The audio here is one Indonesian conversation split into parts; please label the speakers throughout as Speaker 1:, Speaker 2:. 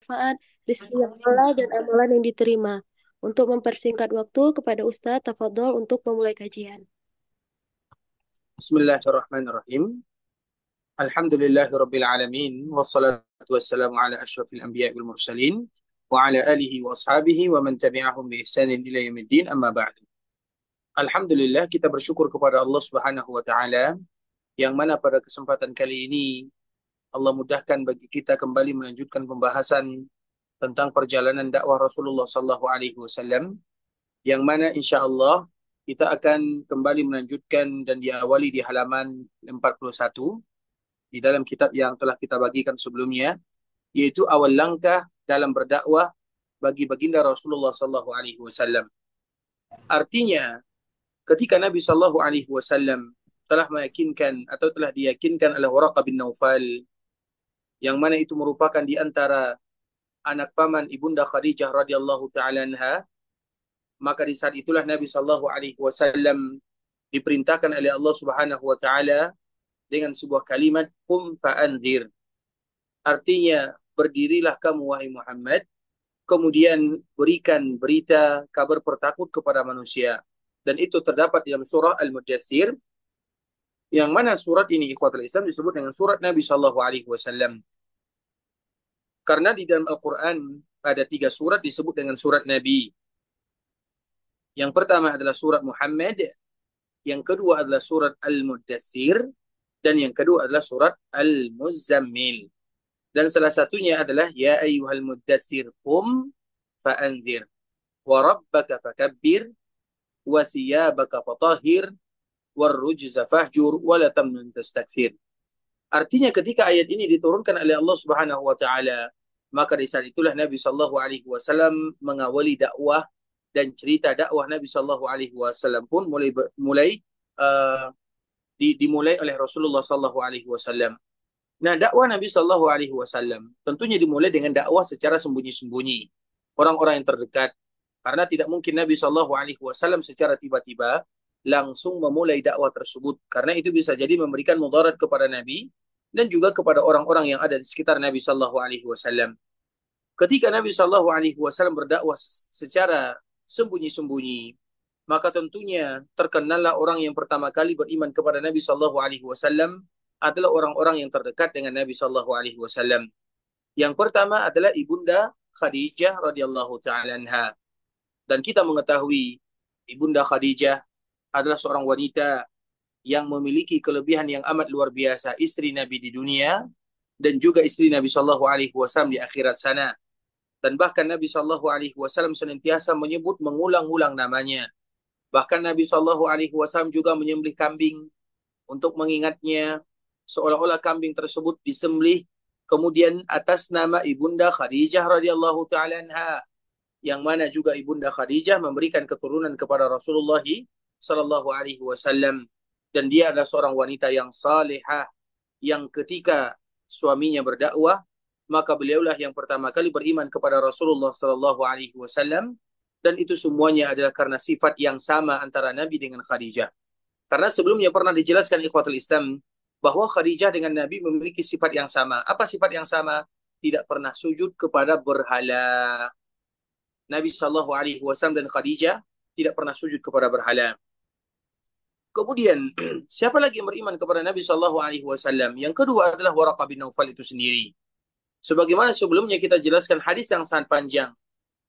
Speaker 1: bermanfaat, rezeki yang halal, dan amalan yang diterima. Untuk mempersingkat waktu, kepada Ustadz, tafadhol untuk memulai kajian.
Speaker 2: Bismillahirrahmanirrahim. Alhamdulillahirabbil alamin wassalatu wassalamu ala asyrafil anbiya'i wal mursalin wa ala alihi wa ashabihi wa man tabi'ahum bi ihsanin ila yaumiddin amma ba'du. Alhamdulillah kita bersyukur kepada Allah Subhanahu wa taala yang mana pada kesempatan kali ini Allah mudahkan bagi kita kembali melanjutkan pembahasan tentang perjalanan dakwah Rasulullah sallallahu alaihi wasallam yang mana insyaallah kita akan kembali melanjutkan dan diawali di halaman 41 di dalam kitab yang telah kita bagikan sebelumnya, yaitu awal langkah dalam berdakwah bagi baginda Rasulullah sallallahu alaihi wasallam. Artinya, ketika Nabi sallallahu alaihi wasallam telah meyakinkan atau telah diyakinkan oleh Waraqah bin Naufal yang mana itu merupakan di antara anak paman Ibunda Khadijah radhiyallahu taala anha, maka di saat itulah Nabi sallallahu alaihi wasallam diperintahkan oleh Allah Subhanahu wa taala dengan sebuah kalimat qum fa'anzir. Artinya, berdirilah kamu wahai Muhammad, kemudian berikan berita kabar pertakut kepada manusia. Dan itu terdapat dalam surah Al-Mudaththir, yang mana surat ini ikhwatul Islam disebut dengan surat Nabi sallallahu alaihi wasallam. Karena di dalam Al-Qur'an ada 3 surat disebut dengan surat Nabi. Yang pertama adalah surat Muhammad, yang kedua adalah surat Al-Mudaththir, dan yang kedua adalah surat Al-Muzammil. Dan salah satunya adalah ya ayyuhal muddatsir qum fa'anzir wa rabbaka fakabbir wa thiyabaka fatahhir warrujza fahjur wa la tamnun tastakthir. Artinya ketika ayat ini diturunkan oleh Allah Subhanahu wa taala, maka di saat itulah Nabi sallallahu alaihi wasallam mengawali dakwah, dan cerita dakwah Nabi sallallahu alaihi wasallam pun dimulai oleh Rasulullah sallallahu alaihi wasallam. Nah, dakwah Nabi sallallahu alaihi wasallam tentunya dimulai dengan dakwah secara sembunyi-sembunyi, orang-orang yang terdekat. Karena tidak mungkin Nabi sallallahu alaihi wasallam secara tiba-tiba langsung memulai dakwah tersebut, karena itu bisa jadi memberikan mudarat kepada Nabi dan juga kepada orang-orang yang ada di sekitar Nabi sallallahu alaihi wasallam. Ketika Nabi sallallahu alaihi wasallam berdakwah secara sembunyi-sembunyi, maka tentunya terkenallah orang yang pertama kali beriman kepada Nabi sallallahu alaihi wasallam adalah orang-orang yang terdekat dengan Nabi sallallahu alaihi wasallam. Yang pertama adalah Ibunda Khadijah radhiyallahu taala anha. Dan kita mengetahui Ibunda Khadijah adalah seorang wanita yang memiliki kelebihan yang amat luar biasa, istri Nabi di dunia dan juga istri Nabi sallallahu alaihi wasallam di akhirat sana. Dan bahkan Nabi sallallahu alaihi wasallam senantiasa menyebut mengulang-ulang namanya. Bahkan Nabi sallallahu alaihi wasallam juga menyembelih kambing untuk mengingatnya, seolah-olah kambing tersebut disembelih kemudian atas nama Ibunda Khadijah radhiyallahu taala anha, yang mana juga Ibunda Khadijah memberikan keturunan kepada Rasulullah sallallahu alaihi wasallam, dan dia adalah seorang wanita yang salihah yang ketika suaminya berdakwah, maka beliaulah yang pertama kali beriman kepada Rasulullah sallallahu alaihi wasallam, dan itu semuanya adalah karena sifat yang sama antara Nabi dengan Khadijah. Karena sebelumnya pernah dijelaskan ikhwatul Islam bahwa Khadijah dengan Nabi memiliki sifat yang sama. Apa sifat yang sama? Tidak pernah sujud kepada berhala. Nabi Shallallahu Alaihi Wasallam dan Khadijah tidak pernah sujud kepada berhala. Kemudian siapa lagi yang beriman kepada Nabi Shallallahu Alaihi Wasallam? Yang kedua adalah Waraqah bin Naufal itu sendiri. Sebagaimana sebelumnya kita jelaskan hadis yang sangat panjang.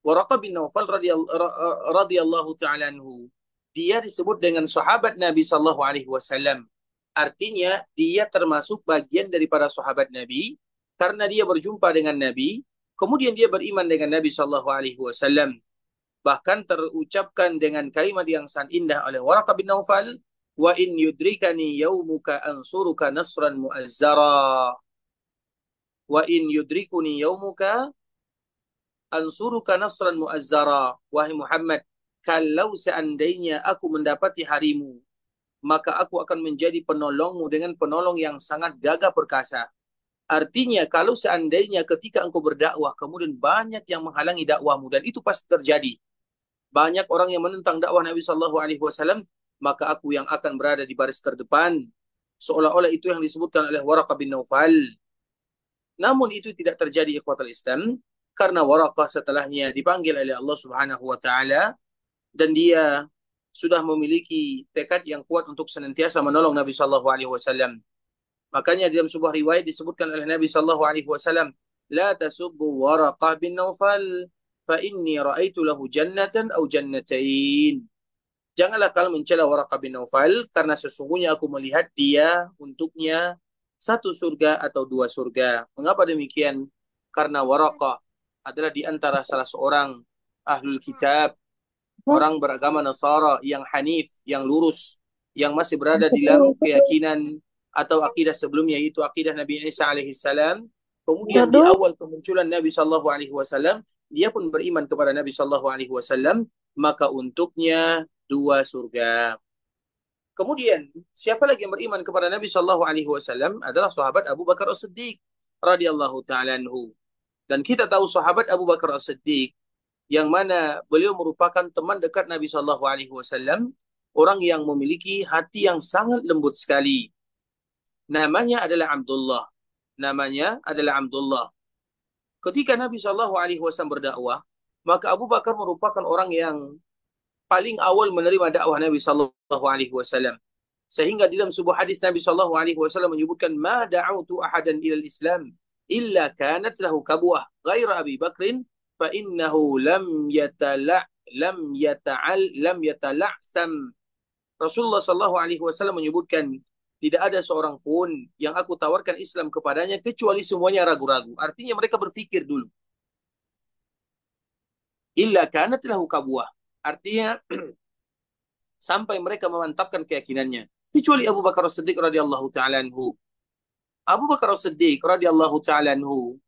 Speaker 2: Waraqah bin Naufal radhiyallahu ta'ala anhu, dia disebut dengan sahabat Nabi Shallallahu Alaihi Wasallam. Artinya dia termasuk bagian daripada sahabat Nabi karena dia berjumpa dengan Nabi, kemudian dia beriman dengan Nabi Shallallahu Alaihi Wasallam. Bahkan terucapkan dengan kalimat yang sangat indah oleh Waraqah bin Naufal, wa in yudrikani yaumuka ansuruka nasran muazzara. Wa in yudrikuni yaumuka ansuruka nasran muazzara. Wahai Muhammad, kalau seandainya aku mendapati harimu, maka aku akan menjadi penolongmu dengan penolong yang sangat gagah perkasa. Artinya kalau seandainya ketika engkau berdakwah kemudian banyak yang menghalangi dakwahmu, dan itu pasti terjadi. Banyak orang yang menentang dakwah Nabi Shallallahu Alaihi Wasallam, maka aku yang akan berada di baris terdepan. Seolah-olah itu yang disebutkan oleh Waraqah bin Naufal. Namun itu tidak terjadi ikhwatul Islam, karena Waraqah setelahnya dipanggil oleh Allah Subhanahu wa taala dan dia sudah memiliki tekad yang kuat untuk senantiasa menolong Nabi sallallahu alaihi wasallam. Makanya dalam sebuah riwayat disebutkan oleh Nabi sallallahu alaihi wasallam, "La tasubbu Waraqah bin Naufal, fa inni ra'aitu lahu jannatan aw jannatain." Janganlah kalian mencela Waraqah bin Naufal karena sesungguhnya aku melihat dia untuknya satu surga atau dua surga. Mengapa demikian? Karena Waraqah adalah di antara salah seorang ahlul kitab, orang beragama Nasara yang hanif, yang lurus, yang masih berada dalam keyakinan atau akidah sebelumnya, yaitu akidah Nabi Isa alaihissalam. Kemudian di
Speaker 1: Dado,
Speaker 2: awal kemunculan Nabi Shallallahu alaihi wasallam, dia pun beriman kepada Nabi Shallallahu alaihi wasallam, maka untuknya dua surga. Kemudian siapa lagi yang beriman kepada Nabi Shallallahu alaihi wasallam adalah sahabat Abu Bakar As-Siddiq radhiyallahu taala anhu. Dan kita tahu sahabat Abu Bakar As-Siddiq yang mana beliau merupakan teman dekat Nabi Shallallahu alaihi wasallam, orang yang memiliki hati yang sangat lembut sekali. Namanya adalah Abdullah. Namanya adalah Abdullah. Ketika Nabi Shallallahu alaihi wasallam berdakwah, maka Abu Bakar merupakan orang yang paling awal menerima dakwah Nabi Shallallahu alaihi wasallam. Sehingga dalam sebuah hadis Nabi Shallallahu alaihi wasallam menyebutkan, "Ma da'utu ahadan ilal Islam illa kanat lahu kabwah ghaira Abi Bakrin fa innahu lam yatala'sam." Rasulullah Shallallahu alaihi wasallam menyebutkan, tidak ada seorang pun yang aku tawarkan Islam kepadanya kecuali semuanya ragu-ragu. Artinya mereka berpikir dulu. Illa kanat lahu kabwah. Artinya sampai mereka memantapkan keyakinannya. Kecuali Abu Bakar As-Siddiq radhiyallahu taala anhu. Abu Bakar As-Siddiq radhiyallahu taala anhu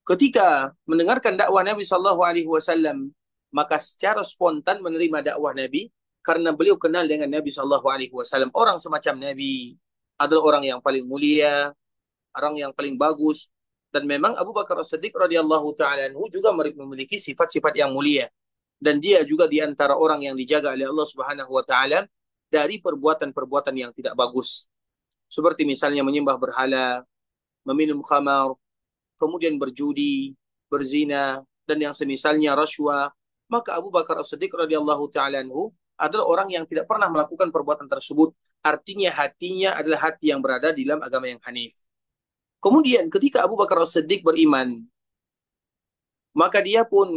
Speaker 2: ketika mendengarkan dakwah Nabi sallallahu alaihi wasallam, maka secara spontan menerima dakwah Nabi karena beliau kenal dengan Nabi sallallahu alaihi wasallam. Orang semacam Nabi adalah orang yang paling mulia, orang yang paling bagus, dan memang Abu Bakar As-Siddiq radhiyallahu taala anhu juga memiliki sifat-sifat yang mulia. Dan dia juga di antara orang yang dijaga oleh Allah Subhanahu wa taala dari perbuatan-perbuatan yang tidak bagus. Seperti misalnya menyembah berhala, meminum khamar, kemudian berjudi, berzina, dan yang semisalnya rasywa. Maka Abu Bakar As-Siddiq radhiyallahu taala anhu adalah orang yang tidak pernah melakukan perbuatan tersebut. Artinya hatinya adalah hati yang berada di dalam agama yang hanif. Kemudian ketika Abu Bakar As-Siddiq beriman, maka dia pun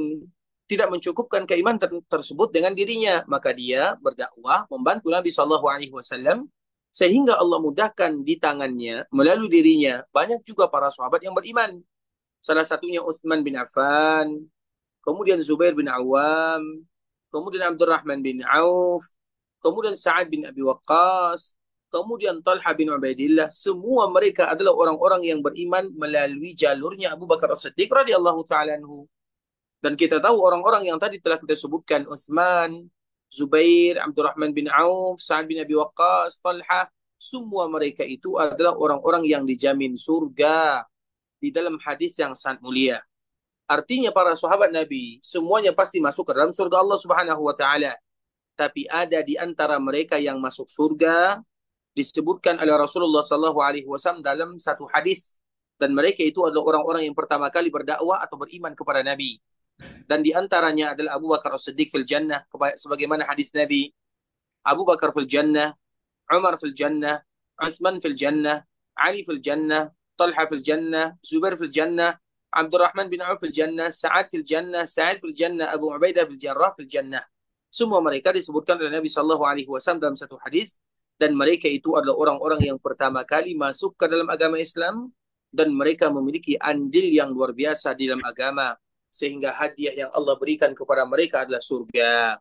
Speaker 2: tidak mencukupkan keimanan tersebut dengan dirinya, maka dia berdakwah membantu Nabi Shallallahu alaihi wasallam sehingga Allah mudahkan di tangannya melalui dirinya banyak juga para sahabat yang beriman. Salah satunya Utsman bin Affan, kemudian Zubair bin Awam, kemudian Abdurrahman bin Auf, kemudian Sa'ad bin Abi Waqqas, kemudian Talha bin Ubaidillah. Semua mereka adalah orang-orang yang beriman melalui jalurnya Abu Bakar As-Siddiq radhiyallahu taala anhu. Dan kita tahu orang-orang yang tadi telah kita sebutkan, Utsman, Zubair, Abdurrahman bin Auf, Sa'ad bin Abi Waqqas, Talha, semua mereka itu adalah orang-orang yang dijamin surga di dalam hadis yang sangat mulia. Artinya para sahabat Nabi semuanya pasti masuk ke dalam surga Allah Subhanahu wa taala. Tapi ada di antara mereka yang masuk surga disebutkan oleh Rasulullah sallallahu alaihi wasallam dalam satu hadis, dan mereka itu adalah orang-orang yang pertama kali berdakwah atau beriman kepada Nabi. Dan di antaranya adalah Abu Bakar As-Siddiq fil jannah, sebagaimana hadis Nabi, Abu Bakar fil jannah, Umar fil jannah, Utsman fil jannah, Ali fil jannah, Talha fil jannah, Zubair fil jannah, Abdurrahman bin Auf fil jannah, Sa'ad fil jannah, Sa'id fil jannah, Abu Ubaidah bin Jarrah fil jannah. Semua mereka disebutkan oleh Nabi sallallahu alaihi wasallam dalam satu hadis, dan mereka itu adalah orang-orang yang pertama kali masuk ke dalam agama Islam, dan mereka memiliki andil yang luar biasa di dalam agama, sehingga hadiah yang Allah berikan kepada mereka adalah surga.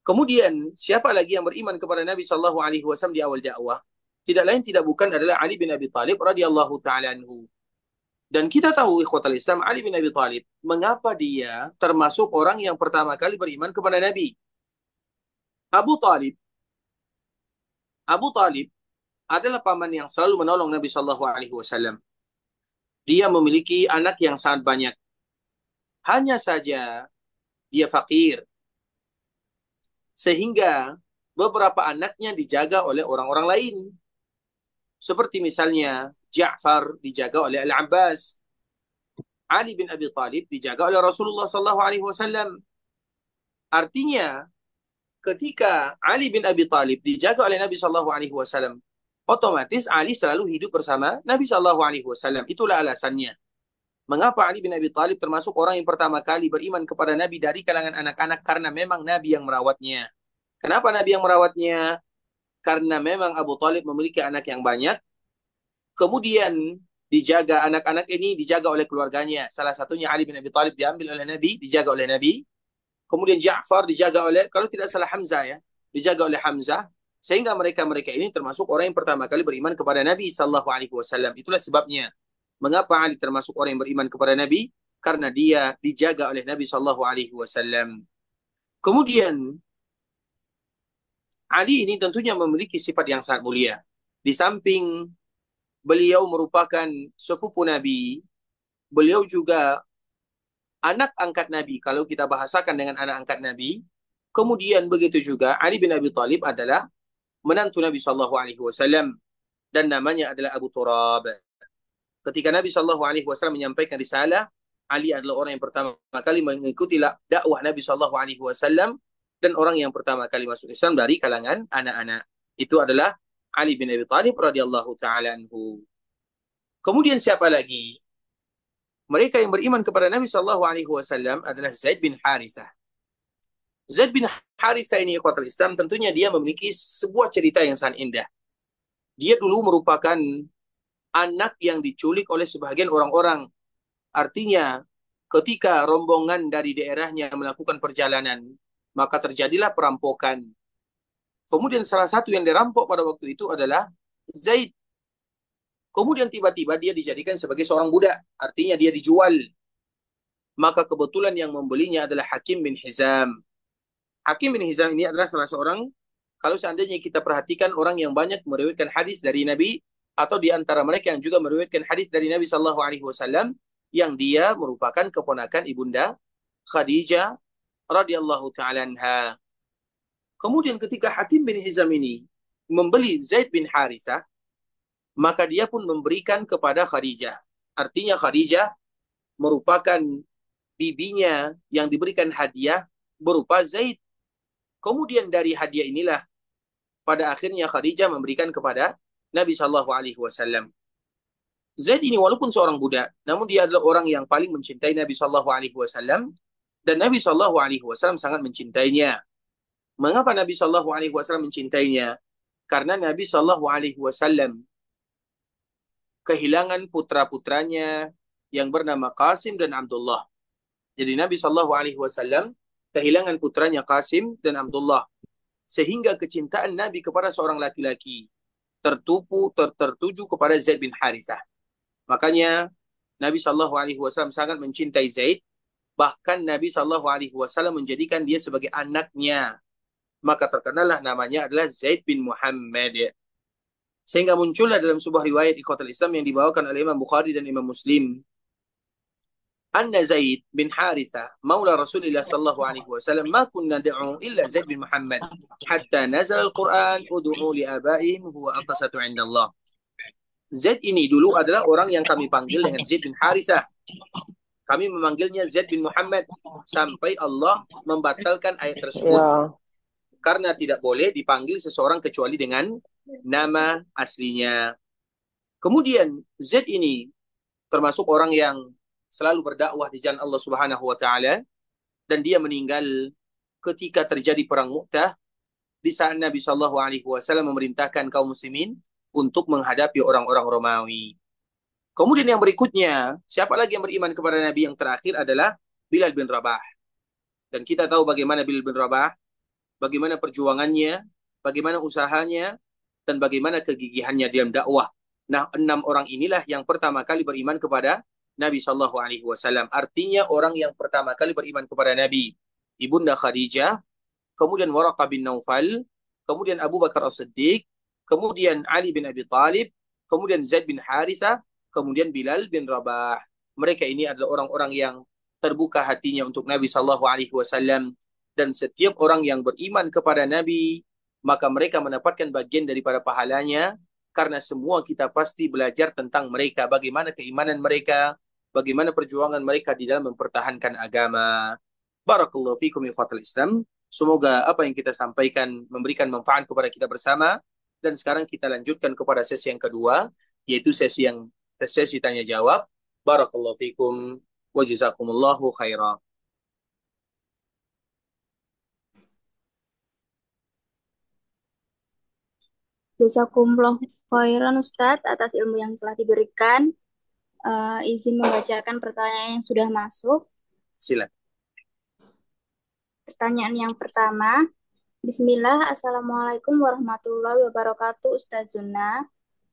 Speaker 2: Kemudian siapa lagi yang beriman kepada Nabi sallallahu alaihi wasallam di awal dakwah? Tidak lain tidak bukan adalah Ali bin Abi Thalib radhiyallahu taala anhu. Dan kita tahu ikhwatal Islam, Ali bin Abi Thalib, mengapa dia termasuk orang yang pertama kali beriman kepada Nabi? Abu Talib, Abu Talib adalah paman yang selalu menolong Nabi sallallahu alaihi wasallam. Dia memiliki anak yang sangat banyak. Hanya saja dia fakir, sehingga beberapa anaknya dijaga oleh orang-orang lain. Seperti misalnya Ja'far dijaga oleh Al-Abbas. Ali bin Abi Thalib dijaga oleh Rasulullah sallallahu alaihi wasallam. Artinya, ketika Ali bin Abi Thalib dijaga oleh Nabi sallallahu alaihi wasallam, otomatis Ali selalu hidup bersama Nabi sallallahu alaihi wasallam. Itulah alasannya. Mengapa Ali bin Abi Thalib termasuk orang yang pertama kali beriman kepada Nabi dari kalangan anak-anak? Karena memang Nabi yang merawatnya. Kenapa Nabi yang merawatnya? Karena memang Abu Thalib memiliki anak yang banyak. Kemudian dijaga anak-anak ini dijaga oleh keluarganya. Salah satunya Ali bin Abi Thalib diambil oleh Nabi, dijaga oleh Nabi. Kemudian Ja'far dijaga oleh, kalau tidak salah Hamzah ya, dijaga oleh Hamzah. Sehingga mereka-mereka ini termasuk orang yang pertama kali beriman kepada Nabi sallallahu alaihi wasallam. Itulah sebabnya mengapa Ali termasuk orang yang beriman kepada Nabi? Karena dia dijaga oleh Nabi sallallahu alaihi wasallam. Kemudian Ali ini tentunya memiliki sifat yang sangat mulia. Di samping beliau merupakan sepupu Nabi, beliau juga anak angkat Nabi. Kalau kita bahasakan dengan anak angkat Nabi, kemudian begitu juga Ali bin Abi Thalib adalah menantu Nabi Shallallahu Alaihi Wasallam dan namanya adalah Abu Turab. Ketika Nabi Shallallahu Alaihi Wasallam menyampaikan risalah, Ali adalah orang yang pertama kali mengikuti dakwah Nabi Shallallahu Alaihi Wasallam dan orang yang pertama kali masuk Islam dari kalangan anak-anak. Itu adalah Ali bin Abi Thalib radhiyallahu taala anhu. Kemudian siapa lagi? Mereka yang beriman kepada Nabi Shallallahu Alaihi Wasallam adalah Zaid bin Harithah. Zaid bin Harithah ini ikhwatul Islam, tentunya dia memiliki sebuah cerita yang sangat indah. Dia dulu merupakan anak yang diculik oleh sebagian orang-orang. Artinya, ketika rombongan dari daerahnya melakukan perjalanan, maka terjadilah perampokan. Kemudian salah satu yang dirampok pada waktu itu adalah Zaid. Kemudian tiba-tiba dia dijadikan sebagai seorang budak. Artinya dia dijual. Maka kebetulan yang membelinya adalah Hakim bin Hizam. Hakim bin Hizam ini adalah salah seorang, kalau seandainya kita perhatikan orang yang banyak meriwayatkan hadis dari Nabi, atau di antara mereka yang juga meriwayatkan hadis dari Nabi Sallallahu Alaihi Wasallam, yang dia merupakan keponakan ibunda Khadijah radhiyallahu taala anha. Kemudian ketika Hakim bin Hizam ini membeli Zaid bin Harithah, maka dia pun memberikan kepada Khadijah. Artinya Khadijah merupakan bibinya yang diberikan hadiah berupa Zaid. Kemudian dari hadiah inilah pada akhirnya Khadijah memberikan kepada Nabi Shallallahu Alaihi Wasallam. Zaid ini walaupun seorang budak, namun dia adalah orang yang paling mencintai Nabi Shallallahu Alaihi Wasallam dan Nabi Shallallahu Alaihi Wasallam sangat mencintainya. Mengapa Nabi Shallallahu Alaihi Wasallam mencintainya? Karena Nabi Shallallahu Alaihi Wasallam kehilangan putra-putranya yang bernama Qasim dan Abdullah. Jadi Nabi Shallallahu Alaihi Wasallam kehilangan putranya Qasim dan Abdullah. Sehingga kecintaan Nabi kepada seorang laki-laki tertuju kepada Zaid bin Harithah. Makanya Nabi Shallallahu Alaihi Wasallam sangat mencintai Zaid. Bahkan Nabi Shallallahu Alaihi Wasallam menjadikan dia sebagai anaknya. Maka terkenallah namanya adalah Zaid bin Muhammad. Sehingga muncullah dalam sebuah riwayat ikhwatul Islam yang dibawakan oleh Imam Bukhari dan Imam Muslim. Anna Zaid bin Harithah maula Rasulullah sallallahu alaihi wasallam ma kunna nad'u illa Zaid bin Muhammad hatta nazala al-Quran ud'u li abaihim huwa aqsatu 'inda Allah. Zaid ini dulu adalah orang yang kami panggil dengan Zaid bin Harithah. Kami memanggilnya Zaid bin Muhammad sampai Allah membatalkan ayat tersebut. Karena tidak boleh dipanggil seseorang kecuali dengan nama aslinya. Kemudian Zaid ini termasuk orang yang selalu berdakwah di jalan Allah Subhanahu wa taala dan dia meninggal ketika terjadi perang Mu'tah di saat Nabi sallallahu alaihi wasallam memerintahkan kaum muslimin untuk menghadapi orang-orang Romawi. Kemudian yang berikutnya, siapa lagi yang beriman kepada Nabi yang terakhir adalah Bilal bin Rabah. Dan kita tahu bagaimana Bilal bin Rabah, bagaimana perjuangannya, bagaimana usahanya, dan bagaimana kegigihannya dalam dakwah. Nah, 6 orang inilah yang pertama kali beriman kepada Nabi Shallallahu Alaihi Wasallam. Artinya orang yang pertama kali beriman kepada Nabi, ibunda Khadijah, kemudian Waraqah bin Naufal, kemudian Abu Bakar As-Siddiq, kemudian Ali bin Abi Thalib, kemudian Zaid bin Harithah, kemudian Bilal bin Rabah. Mereka ini adalah orang-orang yang terbuka hatinya untuk Nabi Shallallahu Alaihi Wasallam, dan setiap orang yang beriman kepada Nabi, maka mereka mendapatkan bagian daripada pahalanya, karena semua kita pasti belajar tentang mereka, bagaimana keimanan mereka, bagaimana perjuangan mereka di dalam mempertahankan agama. Barakallahu fikum ikhwatal Islam. Semoga apa yang kita sampaikan memberikan manfaat kepada kita bersama. Dan sekarang kita lanjutkan kepada sesi yang kedua, yaitu sesi tanya jawab. Barakallahu fikum wa jazakumullahu khairan.
Speaker 3: Jazakumullah khairan Ustadz atas ilmu yang telah diberikan. Izin membacakan pertanyaan yang sudah masuk.
Speaker 2: Silakan.
Speaker 3: Pertanyaan yang pertama, Bismillah, Assalamualaikum warahmatullahi wabarakatuh, Ustazuna.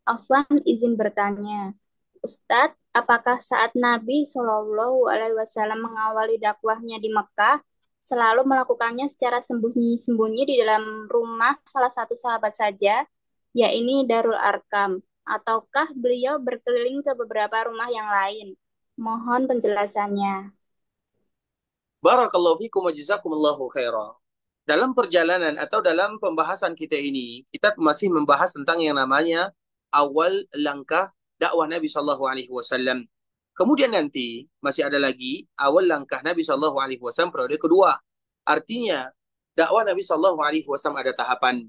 Speaker 3: Afwan izin bertanya, Ustadz, apakah saat Nabi Shallallahu Alaihi Wasallam mengawali dakwahnya di Mekah, selalu melakukannya secara sembunyi-sembunyi di dalam rumah salah satu sahabat saja, yakni Darul Arkam, ataukah beliau berkeliling ke beberapa rumah yang lain? Mohon penjelasannya.
Speaker 2: Barakallahu fikum wa jazakumullahu khairan. Dalam perjalanan atau dalam pembahasan kita ini, kita masih membahas tentang yang namanya awal langkah dakwah Nabi Shallallahu Alaihi Wasallam. Kemudian nanti masih ada lagi awal langkah Nabi Shallallahu Alaihi Wasallam periode kedua. Artinya dakwah Nabi Shallallahu Alaihi Wasallam ada tahapan.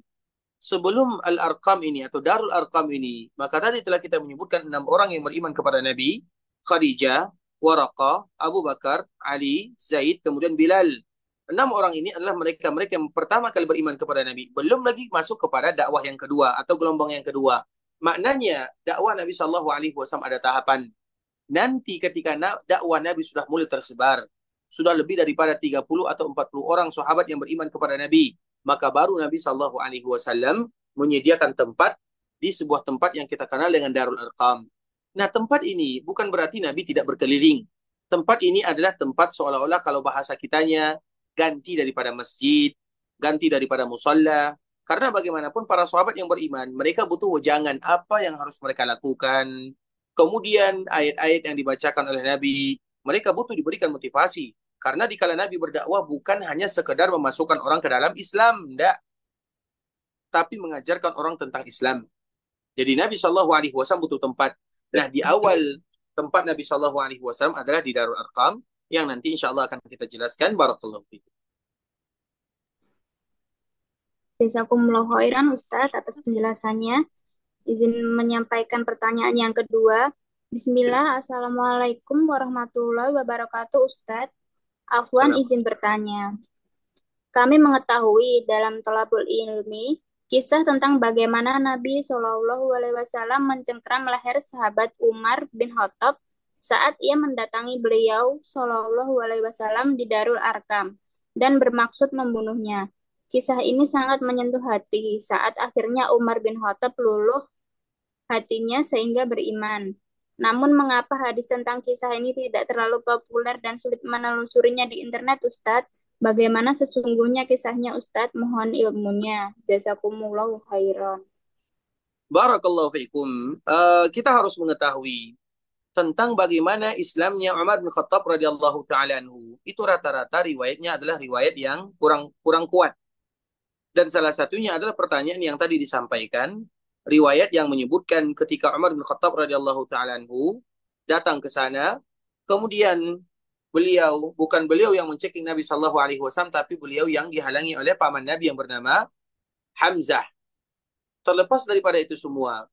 Speaker 2: Sebelum Al-Arqam ini atau Darul Arqam ini, maka tadi telah kita menyebutkan 6 orang yang beriman kepada Nabi: Khadijah, Waraqah, Abu Bakar, Ali, Zaid, kemudian Bilal. 6 orang ini adalah mereka yang pertama kali beriman kepada Nabi. Belum lagi masuk kepada dakwah yang kedua atau gelombang yang kedua. Maknanya dakwah Nabi Shallallahu Alaihi Wasallam ada tahapan. Nanti ketika dakwah Nabi sudah mulai tersebar, sudah lebih daripada 30 atau 40 orang sahabat yang beriman kepada Nabi, maka baru Nabi Shallallahu Alaihi Wasallam menyediakan tempat di sebuah tempat yang kita kenal dengan Darul Arqam. Nah, tempat ini bukan berarti Nabi tidak berkeliling. Tempat ini adalah tempat seolah-olah kalau bahasa kitanya ganti daripada masjid, ganti daripada musalla. Karena bagaimanapun para sahabat yang beriman, mereka butuh wejangan apa yang harus mereka lakukan. Kemudian ayat-ayat yang dibacakan oleh Nabi, mereka butuh diberikan motivasi. Karena dikala Nabi berdakwah bukan hanya sekedar memasukkan orang ke dalam Islam, enggak, tapi mengajarkan orang tentang Islam. Jadi Nabi Shallallahu Alaihi Wasallam butuh tempat. Nah, di awal tempat Nabi Shallallahu Alaihi Wasallam adalah di Darul Arqam, yang nanti insya Allah akan kita jelaskan. Barakallahu fiikum.
Speaker 3: Jazakumullah khairan Ustadz atas penjelasannya. Izin menyampaikan pertanyaan yang kedua. Bismillah, Assalamualaikum warahmatullahi wabarakatuh Ustadz. Afwan izin bertanya. Kami mengetahui dalam Thalabul Ilmi kisah tentang bagaimana Nabi Shallallahu Alaihi Wasallam mencengkram leher sahabat Umar bin Khattab saat ia mendatangi beliau Shallallahu Alaihi Wasallam di Darul Arkam dan bermaksud membunuhnya. Kisah ini sangat menyentuh hati saat akhirnya Umar bin Khattab luluh hatinya sehingga beriman. Namun mengapa hadis tentang kisah ini tidak terlalu populer dan sulit menelusurinya di internet, Ustadz? Bagaimana sesungguhnya kisahnya, Ustadz? Mohon ilmunya. Jazakumullahu khairan.
Speaker 2: Barakallahu fiikum. Kita harus mengetahui tentang bagaimana Islamnya Umar bin Khattab radhiyallahu taala anhu. Itu rata-rata riwayatnya adalah riwayat yang kurang kuat. Dan salah satunya adalah pertanyaan yang tadi disampaikan, riwayat yang menyebutkan ketika Umar bin Khattab radhiyallahu taala anhu datang ke sana, kemudian bukan beliau yang mencekik Nabi sallallahu alaihi wasallam, tapi beliau yang dihalangi oleh paman Nabi yang bernama Hamzah. Terlepas daripada itu semua,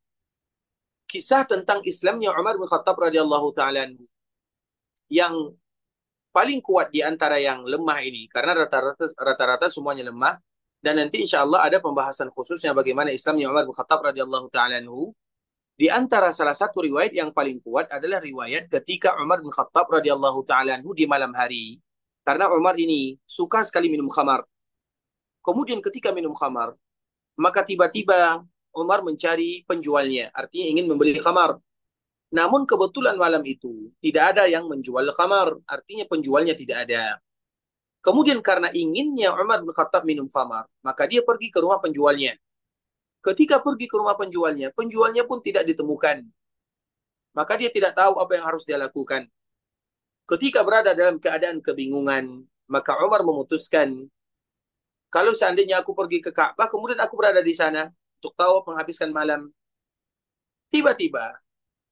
Speaker 2: kisah tentang Islamnya Umar bin Khattab radhiyallahu taala anhu yang paling kuat di antara yang lemah ini, karena rata-rata semuanya lemah. Dan nanti insya Allah ada pembahasan khususnya bagaimana Islamnya Umar bin Khattab radhiyallahu taala anhu. Di antara salah satu riwayat yang paling kuat adalah riwayat ketika Umar bin Khattab radhiyallahu taala anhu di malam hari. Karena Umar ini suka sekali minum khamar. Kemudian ketika minum khamar, maka tiba-tiba Umar mencari penjualnya, artinya ingin membeli khamar. Namun kebetulan malam itu tidak ada yang menjual khamar, artinya penjualnya tidak ada. Kemudian karena inginnya Umar bin Khattab minum khamar, maka dia pergi ke rumah penjualnya. Ketika pergi ke rumah penjualnya, penjualnya pun tidak ditemukan. Maka dia tidak tahu apa yang harus dia lakukan. Ketika berada dalam keadaan kebingungan, maka Umar memutuskan, kalau seandainya aku pergi ke Ka'bah, kemudian aku berada di sana untuk tahu menghabiskan malam. Tiba-tiba,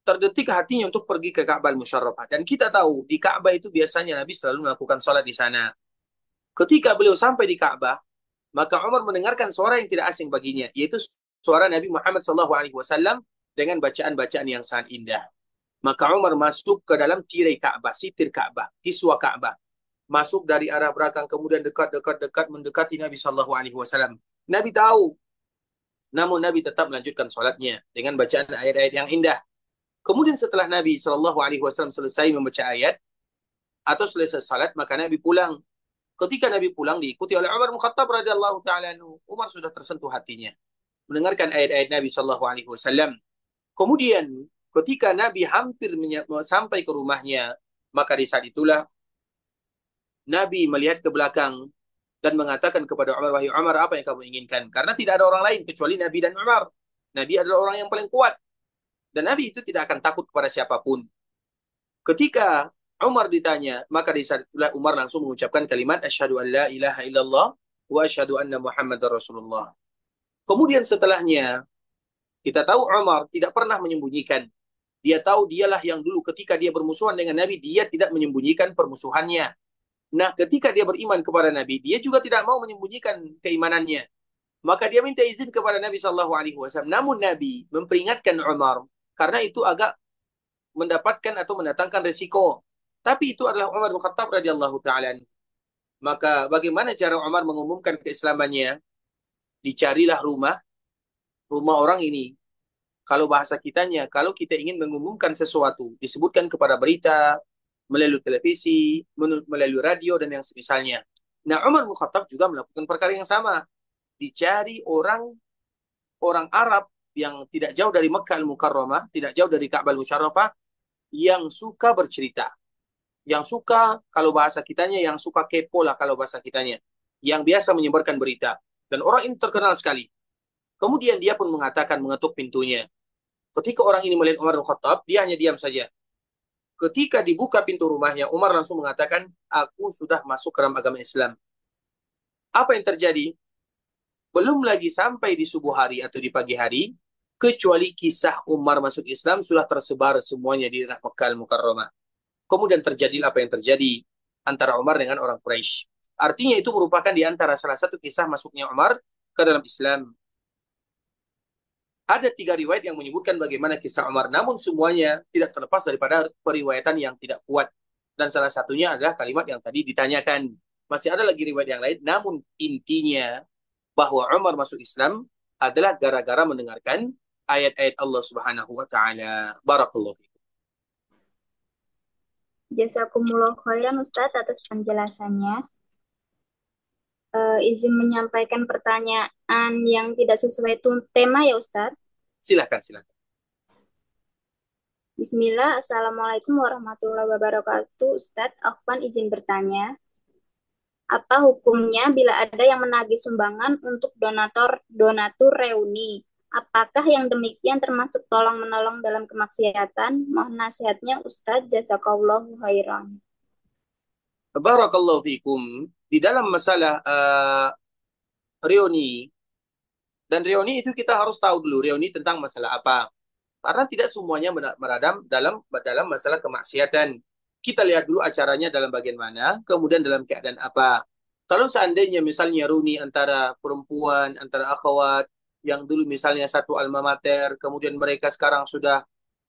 Speaker 2: terdetik hatinya untuk pergi ke Ka'bah Musyarrafah. Dan kita tahu di Ka'bah itu biasanya Nabi selalu melakukan sholat di sana. Ketika beliau sampai di Ka'bah, maka Umar mendengarkan suara yang tidak asing baginya, yaitu suara Nabi Muhammad SAW dengan bacaan-bacaan yang sangat indah. Maka Umar masuk ke dalam tirai Ka'bah, sitir Ka'bah, kiswa Ka'bah. Masuk dari arah belakang, kemudian dekat mendekati Nabi SAW. Nabi tahu, namun Nabi tetap melanjutkan sholatnya dengan bacaan ayat-ayat yang indah. Kemudian setelah Nabi SAW selesai membaca ayat atau selesai salat, maka Nabi pulang. Ketika Nabi pulang diikuti oleh Umar bin Khattab radhiyallahu taala anhu. Umar sudah tersentuh hatinya mendengarkan ayat-ayat Nabi SAW. Kemudian ketika Nabi hampir sampai ke rumahnya, maka di saat itulah Nabi melihat ke belakang dan mengatakan kepada Umar, wahai Umar, apa yang kamu inginkan? Karena tidak ada orang lain kecuali Nabi dan Umar. Nabi adalah orang yang paling kuat. Dan Nabi itu tidak akan takut kepada siapapun. Ketika Umar ditanya, maka di saat itulah Umar langsung mengucapkan kalimat asyhadu an la ilaha illallah wa asyhadu anna Muhammadar Rasulullah. Kemudian setelahnya kita tahu Umar tidak pernah menyembunyikan. Dia tahu dialah yang dulu ketika dia bermusuhan dengan Nabi, dia tidak menyembunyikan permusuhannya. Nah, ketika dia beriman kepada Nabi, dia juga tidak mau menyembunyikan keimanannya. Maka dia minta izin kepada Nabi SAW. Namun Nabi memperingatkan Umar, karena itu agak mendapatkan atau mendatangkan resiko. Tapi itu adalah Umar bin Khattab radhiyallahu taala. Maka bagaimana cara Umar mengumumkan keislamannya? Dicarilah rumah orang ini. Kalau bahasa kitanya, kalau kita ingin mengumumkan sesuatu, disebutkan kepada berita, melalui televisi, melalui radio, dan yang semisalnya. Nah, Umar bin Khattab juga melakukan perkara yang sama. Dicari orang Arab yang tidak jauh dari Mekkah Al-Mukarramah, tidak jauh dari Ka'bah Al-Musyarrafah, yang suka bercerita. Yang suka, kalau bahasa kitanya, yang suka kepo lah kalau bahasa kitanya. Yang biasa menyebarkan berita. Dan orang ini terkenal sekali. Kemudian dia pun mengatakan, mengetuk pintunya. Ketika orang ini melihat Umar bin Khattab, dia hanya diam saja. Ketika dibuka pintu rumahnya, Umar langsung mengatakan, aku sudah masuk ke dalam agama Islam. Apa yang terjadi? Belum lagi sampai di subuh hari atau di pagi hari, kecuali kisah Umar masuk Islam sudah tersebar semuanya di Mekah Al-Mukarramah. Kemudian terjadilah apa yang terjadi antara Umar dengan orang Quraisy. Artinya itu merupakan di antara salah satu kisah masuknya Umar ke dalam Islam. Ada 3 riwayat yang menyebutkan bagaimana kisah Umar, namun semuanya tidak terlepas daripada periwayatan yang tidak kuat. Dan salah satunya adalah kalimat yang tadi ditanyakan. Masih ada lagi riwayat yang lain, namun intinya bahwa Umar masuk Islam adalah gara-gara mendengarkan ayat-ayat Allah Subhanahu wa taala. Barakallahu fikum.
Speaker 3: Jazakumullah khairan Ustadz atas penjelasannya. Izin menyampaikan pertanyaan yang tidak sesuai tema ya Ustadz.
Speaker 2: Silakan.
Speaker 3: Bismillah, Assalamualaikum warahmatullahi wabarakatuh. Ustadz, Afwan izin bertanya, apa hukumnya bila ada yang menagih sumbangan untuk donatur reuni? Apakah yang demikian termasuk tolong-menolong dalam kemaksiatan? Mohon nasihatnya Ustadz, jazakallahu khairan.
Speaker 2: Barakallahu fikum. Di dalam masalah reuni, dan reuni itu kita harus tahu dulu reuni tentang masalah apa. Karena tidak semuanya meradam dalam masalah kemaksiatan. Kita lihat dulu acaranya dalam bagian mana, kemudian dalam keadaan apa. Kalau seandainya misalnya reuni antara perempuan, antara akhwat, yang dulu misalnya satu alma mater, kemudian mereka sekarang sudah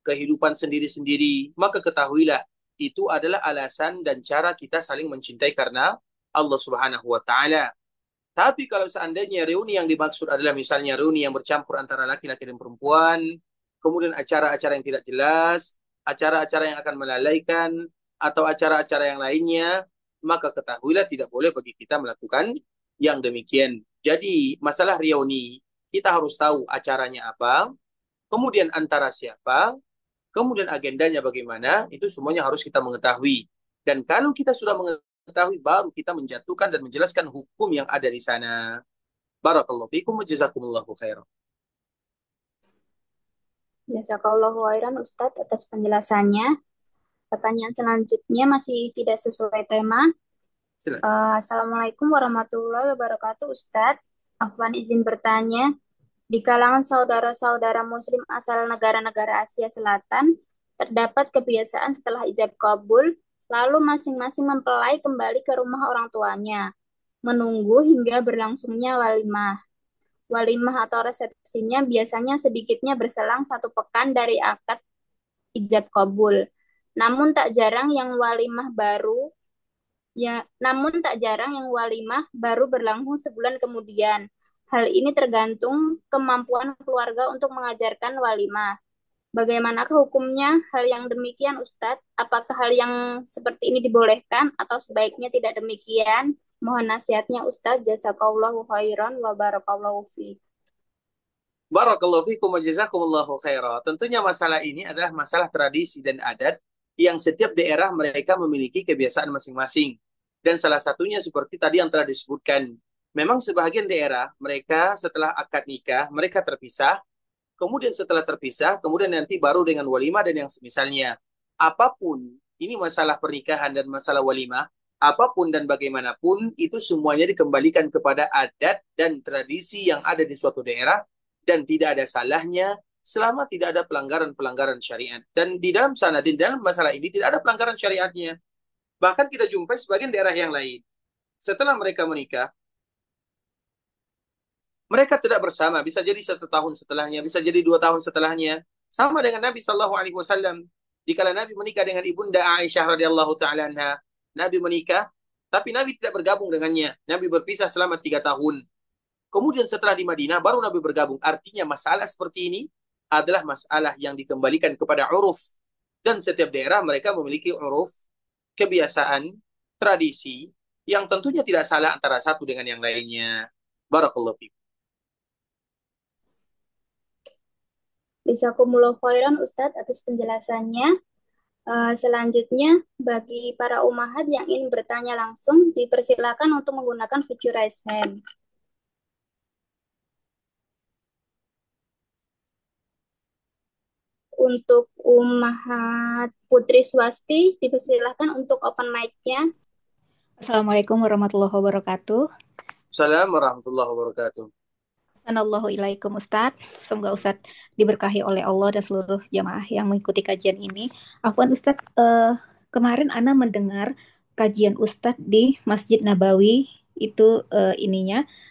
Speaker 2: kehidupan sendiri-sendiri, maka ketahuilah itu adalah alasan dan cara kita saling mencintai karena Allah Subhanahu wa taala. Tapi kalau seandainya reuni yang dimaksud adalah misalnya reuni yang bercampur antara laki-laki dan perempuan, kemudian acara-acara yang tidak jelas, acara-acara yang akan melalaikan, atau acara-acara yang lainnya, maka ketahuilah tidak boleh bagi kita melakukan yang demikian. Jadi masalah reuni, kita harus tahu acaranya apa, kemudian antara siapa, kemudian agendanya bagaimana, itu semuanya harus kita mengetahui. Dan kalau kita sudah mengetahui, baru kita menjatuhkan dan menjelaskan hukum yang ada di sana. Barakallahu fikum wa jazakumullahu khairan.
Speaker 3: Jazakallahu khairan Ustadz atas penjelasannya. Pertanyaan selanjutnya masih tidak sesuai tema.
Speaker 2: Silakan.
Speaker 3: Assalamualaikum warahmatullahi wabarakatuh Ustadz. Afwan izin bertanya, Di kalangan saudara-saudara Muslim asal negara-negara Asia Selatan, terdapat kebiasaan setelah ijab kabul, lalu masing-masing mempelai kembali ke rumah orang tuanya, menunggu hingga berlangsungnya walimah. Walimah atau resepsinya biasanya sedikitnya berselang 1 pekan dari akad ijab kabul. Namun tak jarang yang walimah baru namun tak jarang yang walimah baru berlangsung sebulan kemudian. Hal ini tergantung kemampuan keluarga untuk mengajarkan walimah. Bagaimanakah hukumnya hal yang demikian, Ustadz? Apakah hal yang seperti ini dibolehkan atau sebaiknya tidak demikian? Mohon nasihatnya, Ustadz. Jazakallahu khairan wa barakallahu fi.
Speaker 2: Barakallahu fikum wa jazakumullahu khaira. Tentunya masalah ini adalah masalah tradisi dan adat yang setiap daerah mereka memiliki kebiasaan masing-masing. Dan salah satunya seperti tadi yang telah disebutkan. Memang sebagian daerah mereka setelah akad nikah mereka terpisah. Kemudian setelah terpisah, kemudian nanti baru dengan walimah dan yang semisalnya. Apapun, ini masalah pernikahan dan masalah walimah, apapun dan bagaimanapun, itu semuanya dikembalikan kepada adat dan tradisi yang ada di suatu daerah, dan tidak ada salahnya selama tidak ada pelanggaran-pelanggaran syariat. Dan di dalam sana, di dalam masalah ini tidak ada pelanggaran syariatnya. Bahkan kita jumpai sebagian daerah yang lain. Setelah mereka menikah, mereka tidak bersama, bisa jadi 1 tahun setelahnya, bisa jadi 2 tahun setelahnya. Sama dengan Nabi Shallallahu Alaihi Wasallam. Dikala Nabi menikah dengan ibunda Aisyah radhiyallahu taala anha, Nabi menikah, tapi Nabi tidak bergabung dengannya. Nabi berpisah selama 3 tahun. Kemudian setelah di Madinah, baru Nabi bergabung. Artinya masalah seperti ini adalah masalah yang dikembalikan kepada uruf. Dan setiap daerah mereka memiliki uruf, kebiasaan, tradisi, yang tentunya tidak salah antara satu dengan yang lainnya. Barakallahu fiikum.
Speaker 3: Jazakumullahu khairan, Ustadz, atas penjelasannya. Selanjutnya, bagi para umahat yang ingin bertanya langsung, dipersilakan untuk menggunakan fitur raise hand. Untuk umahat Putri Swasti, dipersilakan untuk open mic-nya.
Speaker 4: Assalamualaikum warahmatullahi wabarakatuh.
Speaker 2: Assalamualaikum warahmatullahi wabarakatuh.
Speaker 4: Assalamualaikum ilaikum Ustadz. Semoga Ustadz diberkahi oleh Allah dan seluruh jamaah yang mengikuti kajian ini. Afwan Ustadz, kemarin Ana mendengar kajian Ustadz di Masjid Nabawi, itu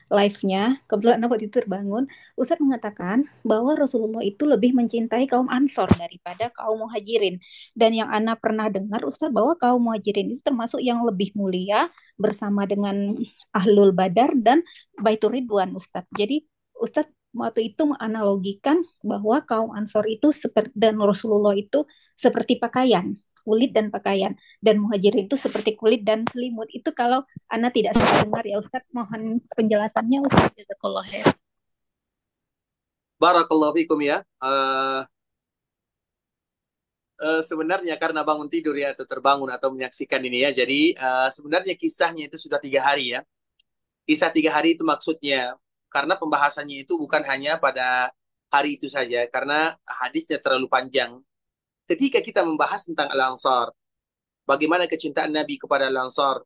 Speaker 4: live-nya. Kebetulan Ana waktu itu terbangun. Ustadz mengatakan bahwa Rasulullah itu lebih mencintai kaum Ansor daripada kaum Muhajirin. Dan yang Ana pernah dengar Ustadz bahwa kaum Muhajirin itu termasuk yang lebih mulia bersama dengan Ahlul Badar dan Baitur Ridwan Ustadz. Jadi Ustadz waktu itu menganalogikan bahwa kaum Ansor itu dan Rasulullah itu seperti pakaian, kulit dan pakaian, dan Muhajirin itu seperti kulit dan selimut. Itu kalau Ana tidak salah dengar ya Ustadz, mohon penjelasannya Ustadz. Jazakallahu khair.
Speaker 2: Barakallahu fikum ya. Sebenarnya karena bangun tidur ya, atau terbangun atau menyaksikan ini ya. Jadi sebenarnya kisahnya itu sudah 3 hari ya. Kisah 3 hari itu maksudnya karena pembahasannya itu bukan hanya pada hari itu saja, karena hadisnya terlalu panjang. Ketika kita membahas tentang Al-Ansar, bagaimana kecintaan Nabi kepada Al-Ansar,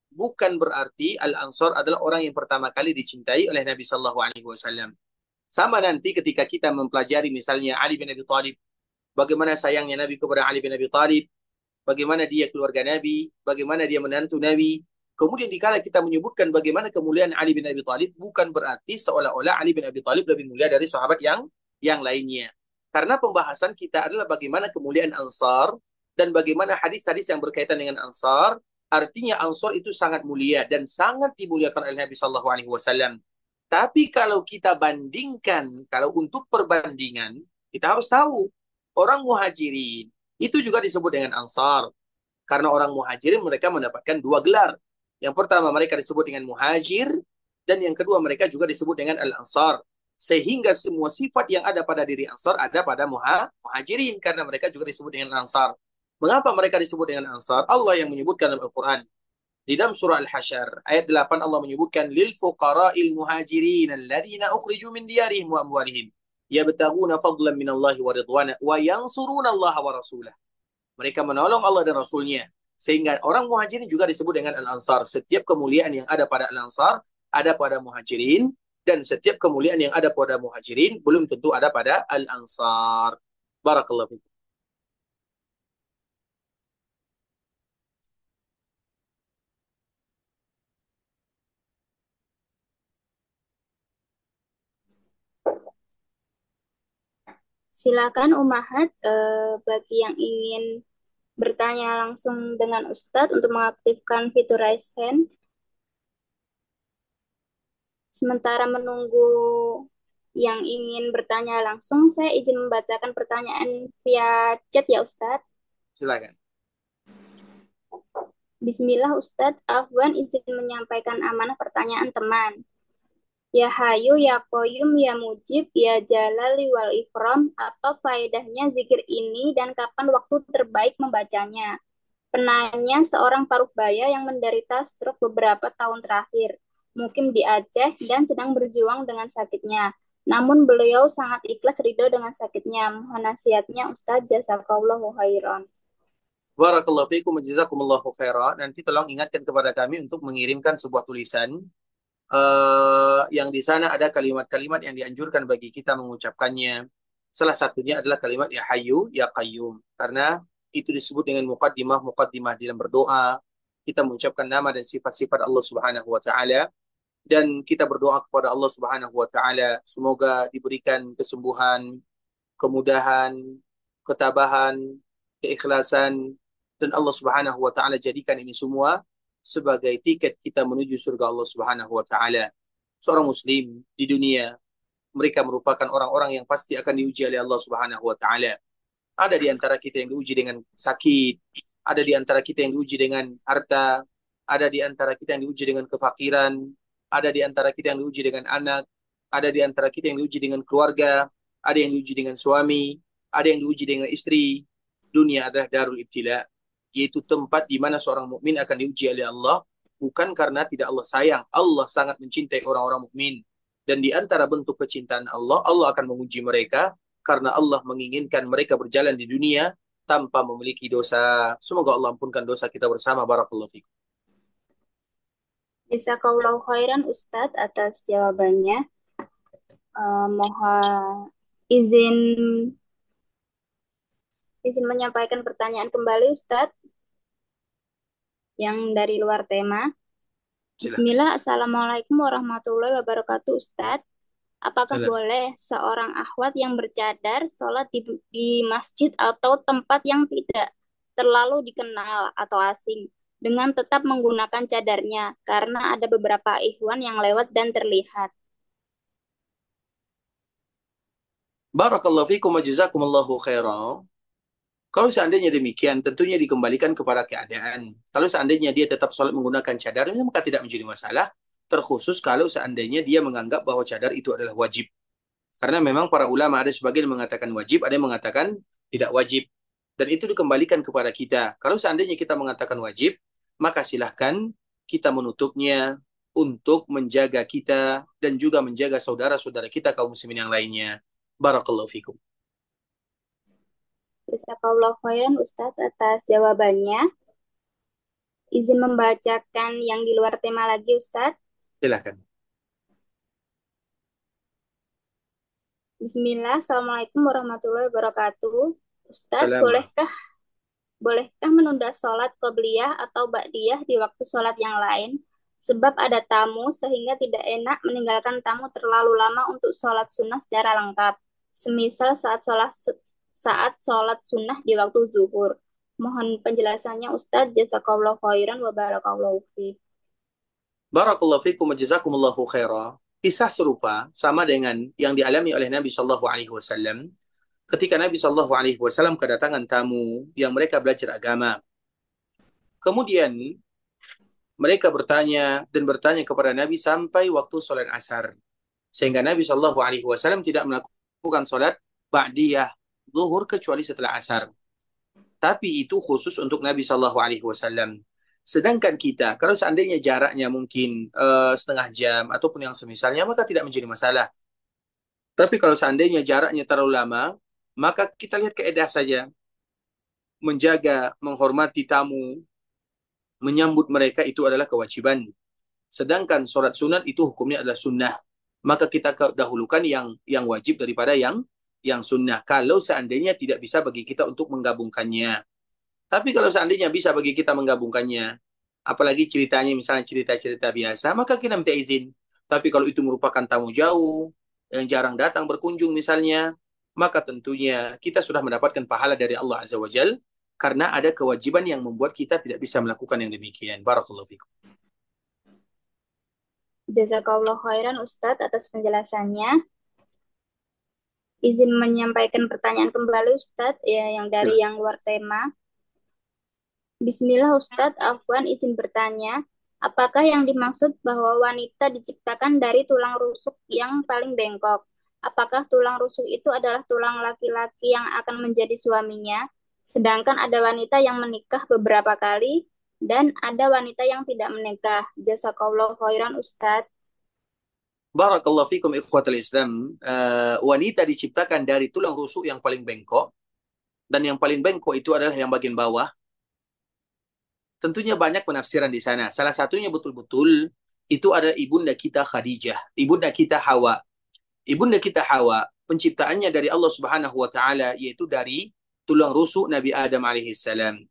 Speaker 2: bukan berarti Al-Ansar adalah orang yang pertama kali dicintai oleh Nabi Sallallahu Alaihi Wasallam. Sama nanti ketika kita mempelajari misalnya Ali bin Abi Thalib, bagaimana sayangnya Nabi kepada Ali bin Abi Thalib, bagaimana dia keluarga Nabi, bagaimana dia menantu Nabi. Kemudian dikala kita menyebutkan bagaimana kemuliaan Ali bin Abi Thalib, bukan berarti seolah-olah Ali bin Abi Thalib lebih mulia dari sahabat yang lainnya. Karena pembahasan kita adalah bagaimana kemuliaan Ansar dan bagaimana hadis-hadis yang berkaitan dengan Ansar. Artinya Ansar itu sangat mulia dan sangat dimuliakan oleh Nabi Sallallahu Alaihi Wasallam. Tapi kalau kita bandingkan, kalau untuk perbandingan, kita harus tahu orang Muhajirin itu juga disebut dengan Ansar. Karena orang Muhajirin mereka mendapatkan 2 gelar. Yang pertama mereka disebut dengan Muhajir, dan yang kedua mereka juga disebut dengan Al-Ansar. Sehingga semua sifat yang ada pada diri Ansar ada pada Muhajirin, karena mereka juga disebut dengan Ansar. Mengapa mereka disebut dengan Ansar? Allah yang menyebutkan dalam Al-Quran. Di dalam surah Al-Hasyr, ayat 8 Allah menyebutkan, Lil fuqara'il muhajirin alladhina ukhriju min diyarihim wa amwalihim yabtaguna fadlan minallahi wa ridwana wa yansuruna Allah wa rasulah. Mereka menolong Allah dan Rasulnya. Sehingga orang Muhajirin juga disebut dengan Al-Ansar. Setiap kemuliaan yang ada pada Al-Ansar ada pada Muhajirin. Dan setiap kemuliaan yang ada pada muhajirin belum tentu ada pada al-ansar. Barakallahu fikum.
Speaker 3: Silakan Umahat, bagi yang ingin bertanya langsung dengan Ustadz untuk mengaktifkan fitur raise hand. Sementara menunggu yang ingin bertanya langsung, saya izin membacakan pertanyaan via chat ya Ustadz.
Speaker 2: Silakan.
Speaker 3: Bismillah Ustadz, Afwan izin menyampaikan amanah pertanyaan teman. Ya Hayu, Ya Qayyum, Ya Mujib, Ya Jalali wal Ikram, apa faedahnya zikir ini dan kapan waktu terbaik membacanya? Penanya seorang parubaya yang menderita stroke beberapa tahun terakhir, mungkin di Aceh dan sedang berjuang dengan sakitnya. Namun beliau sangat ikhlas ridho dengan sakitnya. Mohon nasihatnya Ustadz, jazakallahu khairan.
Speaker 2: Barakallahu fikum, jazakumullahu khairan. Nanti tolong ingatkan kepada kami untuk mengirimkan sebuah tulisan yang di sana ada kalimat-kalimat yang dianjurkan bagi kita mengucapkannya. Salah satunya adalah kalimat Ya Hayyu, Ya Qayyum. Karena itu disebut dengan muqaddimah dalam berdoa. Kita mengucapkan nama dan sifat-sifat Allah Subhanahu wa taala dan kita berdoa kepada Allah Subhanahu wa taala semoga diberikan kesembuhan, kemudahan, ketabahan, keikhlasan, dan Allah Subhanahu wa taala jadikan ini semua sebagai tiket kita menuju surga Allah Subhanahu wa taala. Seorang muslim di dunia, mereka merupakan orang-orang yang pasti akan diuji oleh Allah Subhanahu wa taala. Ada di antara kita yang diuji dengan sakit, ada di antara kita yang diuji dengan harta, ada di antara kita yang diuji dengan kefakiran, ada di antara kita yang diuji dengan anak, ada di antara kita yang diuji dengan keluarga, ada yang diuji dengan suami, ada yang diuji dengan istri. Dunia adalah darul ibtila, yaitu tempat di mana seorang mukmin akan diuji oleh Allah, bukan karena tidak Allah sayang. Allah sangat mencintai orang-orang mukmin. Dan di antara bentuk kecintaan Allah, Allah akan menguji mereka karena Allah menginginkan mereka berjalan di dunia tanpa memiliki dosa. Semoga Allah ampunkan dosa kita bersama. Barakallahu fikum.
Speaker 3: Jazakallahu khairan Ustadz atas jawabannya. Mohon izin menyampaikan pertanyaan kembali Ustadz yang dari luar tema. Bismillah, Assalamualaikum warahmatullahi wabarakatuh Ustadz. Apakah boleh seorang akhwat yang bercadar sholat di masjid atau tempat yang tidak terlalu dikenal atau asing dengan tetap menggunakan cadarnya karena ada beberapa ikhwan yang lewat dan terlihat?
Speaker 2: Barakallahu fikum wa jazakumullahu khairan. Kalau seandainya demikian, tentunya dikembalikan kepada keadaan. Kalau seandainya dia tetap sholat menggunakan cadar, maka tidak menjadi masalah. Terkhusus kalau seandainya dia menganggap bahwa cadar itu adalah wajib. Karena memang para ulama ada sebagian mengatakan wajib, ada yang mengatakan tidak wajib. Dan itu dikembalikan kepada kita. Kalau seandainya kita mengatakan wajib, maka silahkan kita menutupnya untuk menjaga kita dan juga menjaga saudara-saudara kita kaum muslimin yang lainnya. Barakallahu fikum.
Speaker 3: Jazakallahu khairan Ustadz atas jawabannya. Izin membacakan yang di luar tema lagi Ustadz.
Speaker 2: Silahkan.
Speaker 3: Bismillah, Assalamualaikum warahmatullahi wabarakatuh. Ustadz, bolehkah menunda sholat qobliyah atau ba'diyah di waktu sholat yang lain? Sebab ada tamu sehingga tidak enak meninggalkan tamu terlalu lama untuk sholat sunnah secara lengkap. Semisal saat sholat sunnah di waktu zuhur. Mohon penjelasannya Ustadz. Jazakallahu khairan wa barakallahu fiik.
Speaker 2: Barakallahu fikum wa jazakumullahu khairan. Kisah serupa sama dengan yang dialami oleh Nabi Shallallahu Alaihi Wasallam ketika Nabi Shallallahu Alaihi Wasallam kedatangan tamu yang mereka belajar agama. Kemudian mereka bertanya kepada Nabi sampai waktu sholat asar, sehingga Nabi Shallallahu Alaihi Wasallam tidak melakukan sholat ba'diyah zuhur kecuali setelah asar. Tapi itu khusus untuk Nabi Shallallahu Alaihi Wasallam. Sedangkan kita, kalau seandainya jaraknya mungkin setengah jam ataupun yang semisalnya, maka tidak menjadi masalah. Tapi kalau seandainya jaraknya terlalu lama, maka kita lihat keedah saja. Menjaga, menghormati tamu, menyambut mereka itu adalah kewajiban. Sedangkan sholat sunat itu hukumnya adalah sunnah. maka kita dahulukan yang wajib daripada yang sunnah. Kalau seandainya tidak bisa bagi kita untuk menggabungkannya. Tapi kalau seandainya bisa bagi kita menggabungkannya, apalagi ceritanya misalnya cerita-cerita biasa, maka kita minta izin. Tapi kalau itu merupakan tamu jauh, yang jarang datang berkunjung misalnya, maka tentunya kita sudah mendapatkan pahala dari Allah Azza wa Jal, karena ada kewajiban yang membuat kita tidak bisa melakukan yang demikian. Barakallahu fikum.
Speaker 3: Jazakallah khairan Ustadz atas penjelasannya. Izin menyampaikan pertanyaan kembali Ustadz, ya, yang dari yang luar tema. Bismillah Ustadz, Afwan izin bertanya, apakah yang dimaksud bahwa wanita diciptakan dari tulang rusuk yang paling bengkok? Apakah tulang rusuk itu adalah tulang laki-laki yang akan menjadi suaminya? Sedangkan ada wanita yang menikah beberapa kali dan ada wanita yang tidak menikah. Jazakallah khairan Ustadz.
Speaker 2: Barakallahu fikum ikhwatal Islam. Wanita diciptakan dari tulang rusuk yang paling bengkok, dan yang paling bengkok itu adalah yang bagian bawah. Tentunya banyak penafsiran di sana. Salah satunya betul-betul itu adalah ibunda kita Khadijah, ibunda kita Hawa. Ibunda kita Hawa, penciptaannya dari Allah Subhanahu wa taala, yaitu dari tulang rusuk Nabi Adam alaihissalam.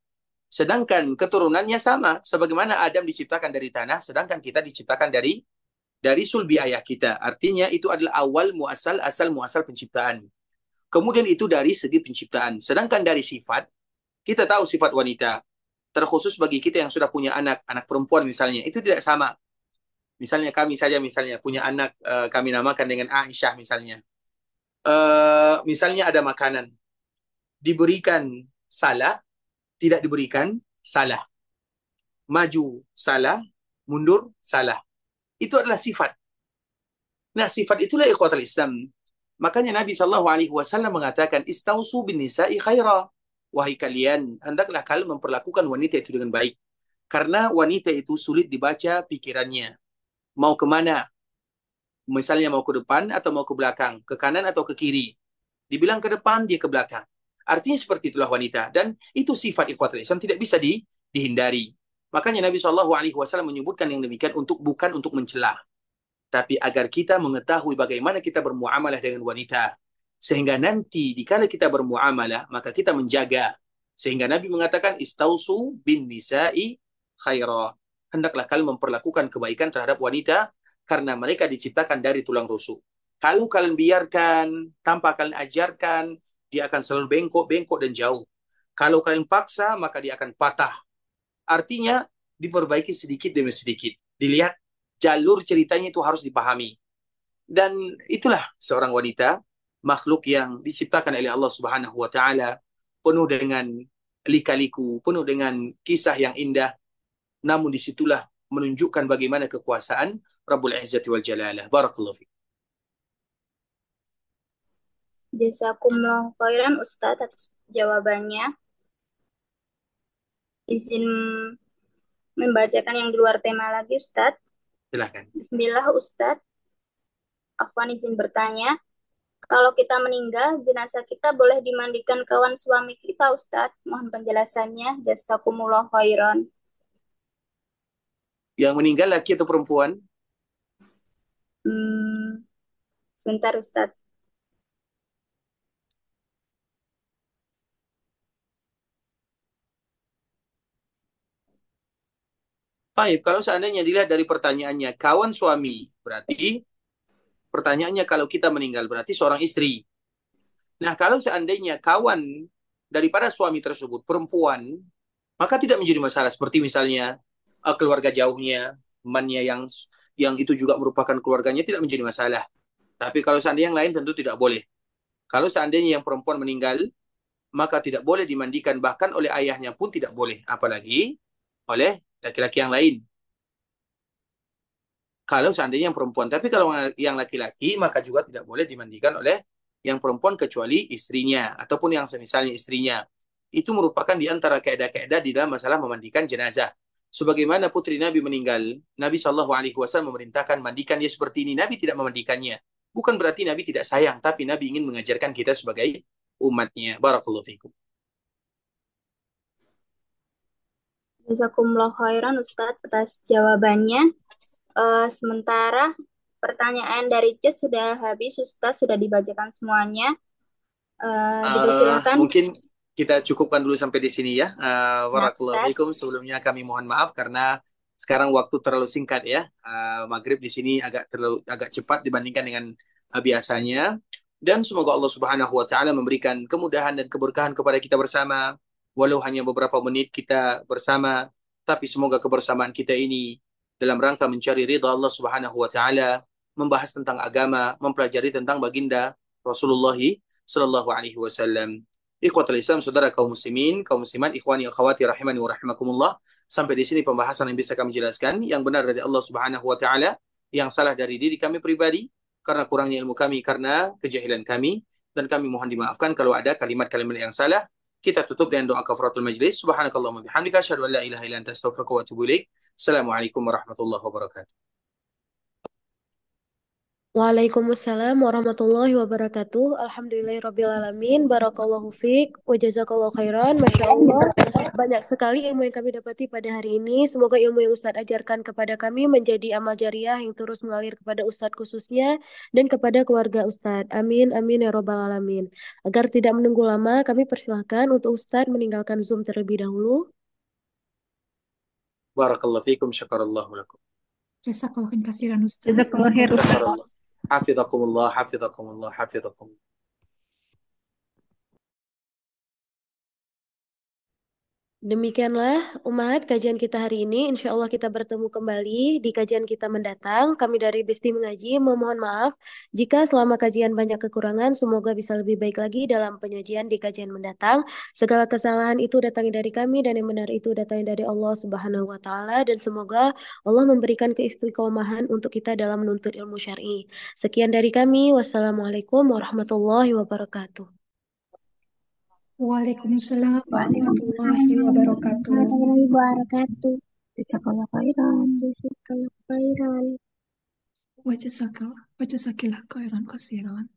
Speaker 2: Sedangkan keturunannya sama, sebagaimana Adam diciptakan dari tanah, sedangkan kita diciptakan dari sulbi ayah kita. Artinya itu adalah awal muasal, asal muasal penciptaan. Kemudian itu dari segi penciptaan. Sedangkan dari sifat, kita tahu sifat wanita. Terkhusus bagi kita yang sudah punya anak perempuan misalnya, itu tidak sama. Misalnya kami saja misalnya punya anak, kami namakan dengan Aisyah misalnya. Misalnya ada makanan, diberikan salah, tidak diberikan salah. Maju salah, mundur salah. Itu adalah sifat. Nah, sifat itulah ikhwatul Islam. Makanya Nabi SAW mengatakan, Istausu bin nisa'i khaira. Wahai kalian, hendaklah kalian memperlakukan wanita itu dengan baik. Karena wanita itu sulit dibaca pikirannya. Mau kemana? Misalnya mau ke depan atau mau ke belakang, ke kanan atau ke kiri. Dibilang ke depan, dia ke belakang. Artinya seperti itulah wanita. Dan itu sifat ikhwatul Islam, tidak bisa dihindari. Makanya Nabi SAW menyebutkan yang demikian bukan untuk mencela, tapi agar kita mengetahui bagaimana kita bermuamalah dengan wanita. Sehingga nanti dikala kita bermuamalah, maka kita menjaga. Sehingga Nabi mengatakan, Istausu bin nisa'i khaira. Hendaklah kalian memperlakukan kebaikan terhadap wanita, karena mereka diciptakan dari tulang rusuk. Kalau kalian biarkan, tanpa kalian ajarkan, dia akan selalu bengkok dan jauh. Kalau kalian paksa, maka dia akan patah. Artinya, diperbaiki sedikit demi sedikit. Dilihat jalur ceritanya itu harus dipahami. Dan itulah seorang wanita, makhluk yang diciptakan oleh Allah Subhanahu wa taala, penuh dengan lika-liku, penuh dengan kisah yang indah. Namun disitulah menunjukkan bagaimana kekuasaan Rabbul Izzati wal Jalalah. Barakallahu fiik.
Speaker 3: Jazakumullah khairan Ustadz atas jawabannya. Izin membacakan yang di luar tema lagi Ustadz.
Speaker 2: Silakan.
Speaker 3: Bismillah Ustadz. Afwan izin bertanya. Kalau kita meninggal, jenazah kita boleh dimandikan kawan suami kita, Ustadz. Mohon penjelasannya. Jazakumullah khairan.
Speaker 2: Yang meninggal laki atau perempuan?
Speaker 3: Sebentar, Ustadz.
Speaker 2: Baik, kalau seandainya dilihat dari pertanyaannya, kawan suami, berarti pertanyaannya kalau kita meninggal, berarti seorang istri. Nah, kalau seandainya kawan daripada suami tersebut perempuan, maka tidak menjadi masalah. Seperti misalnya keluarga jauhnya, temannya yang itu juga merupakan keluarganya, tidak menjadi masalah. Tapi kalau seandainya yang lain tentu tidak boleh. Kalau seandainya yang perempuan meninggal, maka tidak boleh dimandikan, bahkan oleh ayahnya pun tidak boleh, apalagi oleh laki-laki yang lain. Kalau seandainya yang perempuan, tapi kalau yang laki-laki, maka juga tidak boleh dimandikan oleh yang perempuan kecuali istrinya, ataupun yang semisalnya istrinya. Itu merupakan di antara kaidah-kaidah di dalam masalah memandikan jenazah. Sebagaimana putri Nabi meninggal, Nabi SAW memerintahkan mandikan dia seperti ini. Nabi tidak memandikannya. Bukan berarti Nabi tidak sayang, tapi Nabi ingin mengajarkan kita sebagai umatnya. Barakallahu fikum.
Speaker 3: Jazakumullah khairan Ustadz atas jawabannya. Sementara pertanyaan dari chat sudah habis, Ustadz sudah dibacakan semuanya. Dipersilahkan,
Speaker 2: Mungkin kita cukupkan dulu sampai di sini ya.
Speaker 3: nah,
Speaker 2: Barakallahu
Speaker 3: Ustadz.
Speaker 2: fiikum. Sebelumnya kami mohon maaf karena sekarang waktu terlalu singkat ya. Maghrib di sini agak cepat dibandingkan dengan biasanya. Dan semoga Allah Subhanahu wa taala memberikan kemudahan dan keberkahan kepada kita bersama. Walau hanya beberapa menit kita bersama, tapi semoga kebersamaan kita ini dalam rangka mencari ridha Allah Subhanahu wa taala, membahas tentang agama, mempelajari tentang baginda Rasulullah sallallahu alaihi wasallam. Ikhwatul Islam, saudara kaum muslimin, kaum muslimat, ikhwani akhwati rahimani wa rahimakumullah. Sampai di sini pembahasan yang bisa kami jelaskan, yang benar dari Allah Subhanahu wa taala, yang salah dari diri kami pribadi karena kurangnya ilmu kami, karena kejahilan kami, dan kami mohon dimaafkan kalau ada kalimat-kalimat yang salah. Kita tutup dengan doa kafaratul majlis. Subhanakallahumma bihamdika asyhadu an la ilaha illa anta astaghfiruka wa atubu ilaik. Assalamualaikum warahmatullahi wabarakatuh.
Speaker 1: Waalaikumsalam warahmatullahi wabarakatuh. Alhamdulillahirrabbilalamin. Barakallahu fiq. Wa jazakallahu khairan. Masya Allah. Banyak sekali ilmu yang kami dapati pada hari ini. Semoga ilmu yang Ustadz ajarkan kepada kami menjadi amal jariah yang terus mengalir kepada Ustadz khususnya dan kepada keluarga Ustadz. Amin, amin ya robbal alamin. Agar tidak menunggu lama, kami persilahkan untuk Ustadz meninggalkan Zoom terlebih dahulu.
Speaker 2: Barakallahu fiikum, syakarallahu lakum.
Speaker 5: Jazakallah khairan Ustaz.
Speaker 4: Jazakallah khair, Ustaz.
Speaker 2: Syakarallah. Hafizakumullah, hafizakumullah, hafizakumullah.
Speaker 1: Demikianlah Umat kajian kita hari ini. Insya Allah kita bertemu kembali di kajian kita mendatang. Kami dari Besti Mengaji memohon maaf jika selama kajian banyak kekurangan. Semoga bisa lebih baik lagi dalam penyajian di kajian mendatang. Segala kesalahan itu datangnya dari kami dan yang benar itu datangnya dari Allah Subhanahu wa taala, dan semoga Allah memberikan keistiqomahan untuk kita dalam menuntut ilmu syar'i. Sekian dari kami. Wassalamualaikum warahmatullahi wabarakatuh.
Speaker 5: Waalaikumsalam warahmatullahi wabarakatuh.
Speaker 3: Jazakallah khairan.
Speaker 5: Wajazakillah khairan katsiran.